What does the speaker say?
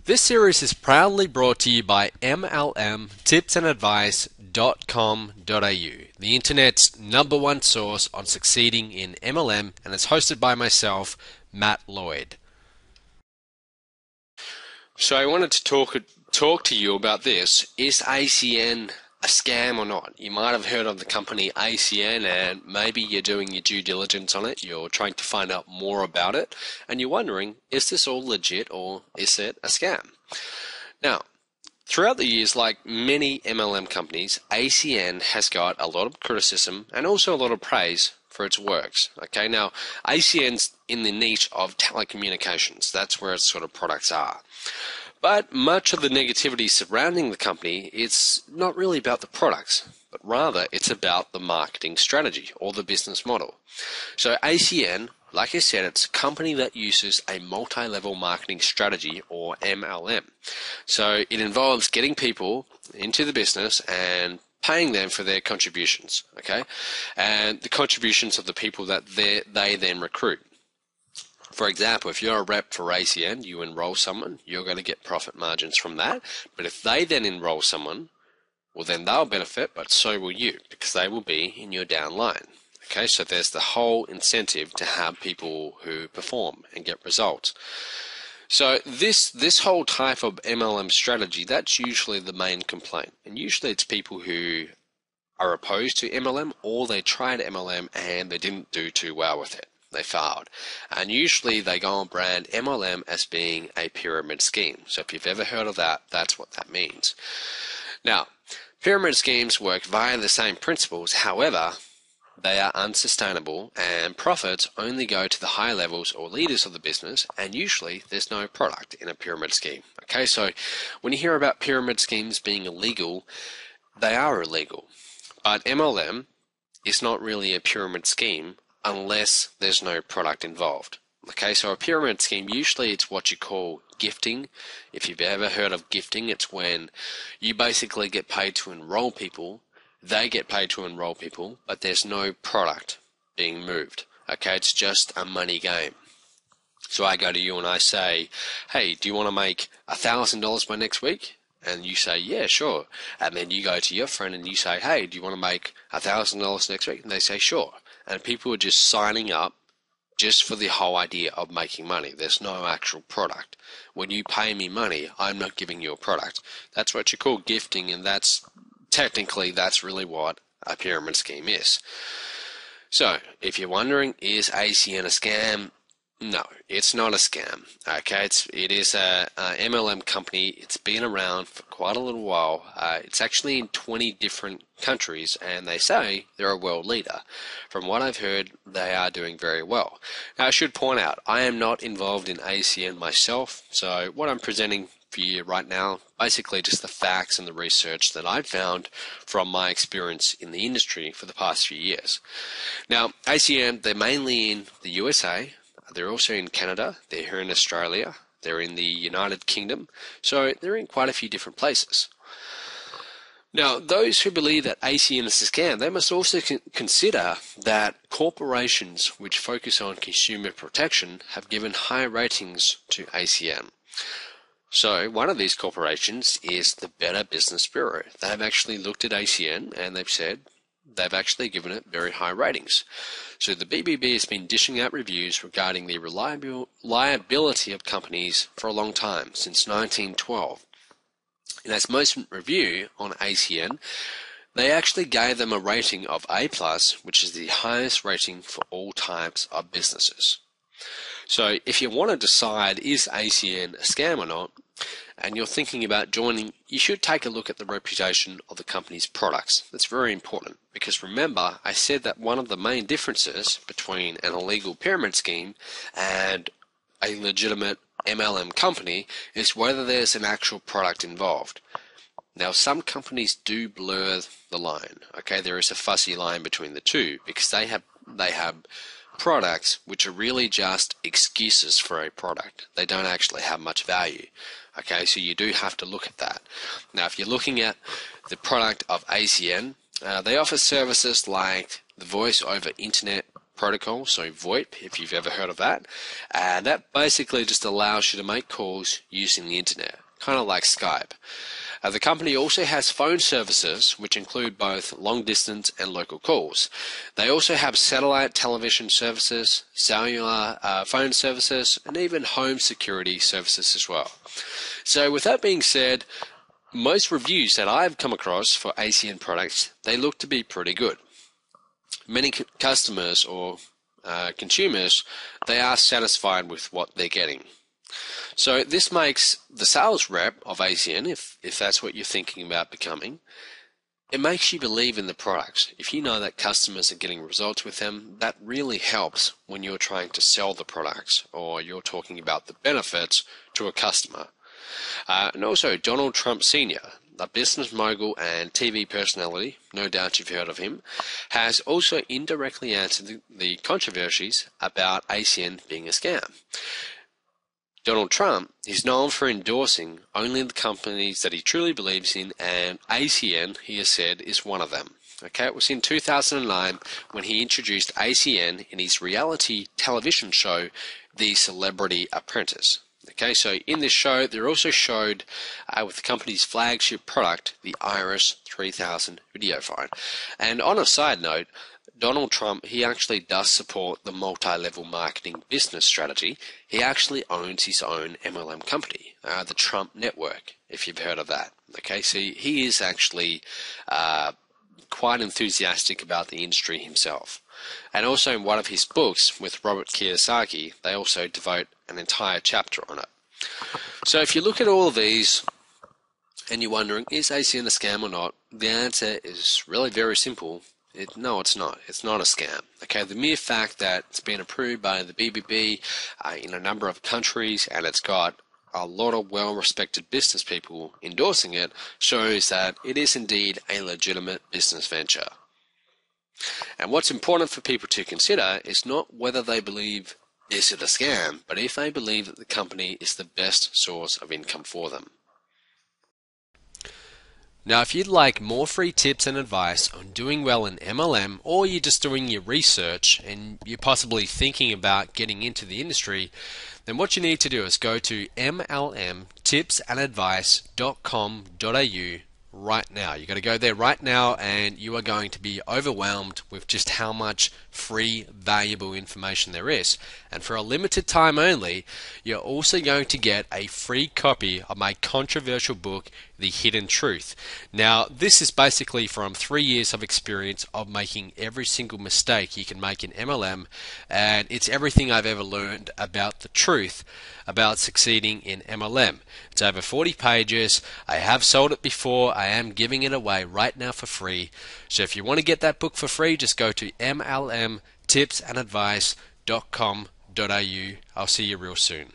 This series is proudly brought to you by MLMtipsandadvice.com.au, the internet's #1 source on succeeding in MLM, and it's hosted by myself, Matt Lloyd. So I wanted to talk to you about this. Is ACN a scam or not? You might have heard of the company ACN, and maybe you're doing your due diligence on it. You're trying to find out more about it, and you're wondering, is this all legit or is it a scam? Now, throughout the years, like many MLM companies, ACN has got a lot of criticism and also a lot of praise for its works. Okay, now ACN's in the niche of telecommunications. That's where its sort of products are. But much of the negativity surrounding the company, it's not really about the products, but rather it's about the marketing strategy or the business model. So ACN, like I said, it's a company that uses a multi-level marketing strategy, or MLM. So it involves getting people into the business and paying them for their contributions, okay? And the contributions of the people that they then recruit. For example, if you're a rep for ACN, you enroll someone, you're going to get profit margins from that. But if they then enroll someone, well, then they'll benefit, but so will you, because they will be in your downline. Okay, so there's the whole incentive to have people who perform and get results. So this whole type of MLM strategy, that's usually the main complaint. And usually it's people who are opposed to MLM, or they tried MLM and they didn't do too well with it. They failed. And usually they go on brand MLM as being a pyramid scheme. So if you've ever heard of that, that's what that means. Now, pyramid schemes work via the same principles. However, they are unsustainable, and profits only go to the high levels or leaders of the business, and usually there's no product in a pyramid scheme. Okay, so when you hear about pyramid schemes being illegal, they are illegal. But MLM is not really a pyramid scheme unless there's no product involved. Okay, so a pyramid scheme, usually it's what you call gifting. If you've ever heard of gifting, it's when you basically get paid to enroll people, they get paid to enroll people, but there's no product being moved. Okay, it's just a money game. So I go to you and I say, hey, do you want to make $1,000 by next week? And you say, yeah, sure. And then you go to your friend and you say, hey, do you want to make $1,000 next week? And they say, sure. And people are just signing up just for the whole idea of making money. There's no actual product. When you pay me money, I'm not giving you a product. That's what you call gifting, and that's really what a pyramid scheme is. So, if you're wondering, is ACN a scam? No, it's not a scam. Okay, it is a MLM company. It's been around for quite a little while. It's actually in 20 different countries, and they say they're a world leader. From what I've heard, they are doing very well. Now, I should point out, I am not involved in ACN myself, so what I'm presenting for you right now, basically just the facts and the research that I've found from my experience in the industry for the past few years. Now, ACN, they're mainly in the USA. They're also in Canada, they're here in Australia, they're in the United Kingdom, so they're in quite a few different places. Now, those who believe that ACN is a scam, they must also consider that corporations which focus on consumer protection have given high ratings to ACN. So, one of these corporations is the Better Business Bureau. They've actually looked at ACN and they've said, they've actually given it very high ratings. So the BBB has been dishing out reviews regarding the reliability of companies for a long time, since 1912. In its most recent review on ACN, they actually gave them a rating of A+, which is the highest rating for all types of businesses. So if you want to decide, is ACN a scam or not, and you're thinking about joining, you should take a look at the reputation of the company's products. That's very important, because remember, I said that one of the main differences between an illegal pyramid scheme and a legitimate MLM company is whether there's an actual product involved. Now, some companies do blur the line. Okay, there is a fuzzy line between the two, because they have products which are really just excuses for a product. They don't actually have much value. Okay, so you do have to look at that. Now, if you're looking at the product of ACN, they offer services like the voice over internet protocol, so VoIP, if you've ever heard of that. And that basically just allows you to make calls using the internet, kind of like Skype. The company also has phone services, which include both long distance and local calls. They also have satellite television services, cellular phone services, and even home security services as well. So with that being said, most reviews that I've come across for ACN products, they look to be pretty good. Many customers or consumers, they are satisfied with what they're getting. So this makes the sales rep of ACN, if that's what you're thinking about becoming, it makes you believe in the products. If you know that customers are getting results with them, that really helps when you're trying to sell the products or you're talking about the benefits to a customer. And also Donald Trump Sr., a business mogul and TV personality, no doubt you've heard of him, has also indirectly answered the controversies about ACN being a scam. Donald Trump is known for endorsing only the companies that he truly believes in, and ACN, he has said, is one of them. Okay, it was in 2009 when he introduced ACN in his reality television show, The Celebrity Apprentice. Okay, so in this show, they're also showed with the company's flagship product, the Iris 3000 video phone. And on a side note, Donald Trump, he actually does support the multi-level marketing business strategy. He actually owns his own MLM company, the Trump Network, if you've heard of that. Okay, so he is actually quite enthusiastic about the industry himself. And also in one of his books with Robert Kiyosaki, they also devote an entire chapter on it. So if you look at all of these and you're wondering, is ACN a scam or not? The answer is really very simple. No, it's not. It's not a scam. Okay, the mere fact that it's been approved by the BBB in a number of countries and it's got a lot of well-respected business people endorsing it shows that it is indeed a legitimate business venture. And what's important for people to consider is not whether they believe is it a scam, but if they believe that the company is the best source of income for them. Now, if you'd like more free tips and advice on doing well in MLM, or you're just doing your research and you're possibly thinking about getting into the industry, then what you need to do is go to mlmtipsandadvice.com.au right now. You've got to go there right now and you are going to be overwhelmed with just how much free, valuable information there is. And for a limited time only, you're also going to get a free copy of my controversial book, The Hidden Truth. Now, this is basically from 3 years of experience of making every single mistake you can make in MLM, and it's everything I've ever learned about the truth about succeeding in MLM. It's over 40 pages. I have sold it before. I am giving it away right now for free. So if you want to get that book for free, just go to mlmtipsandadvice.com.au. I'll see you real soon.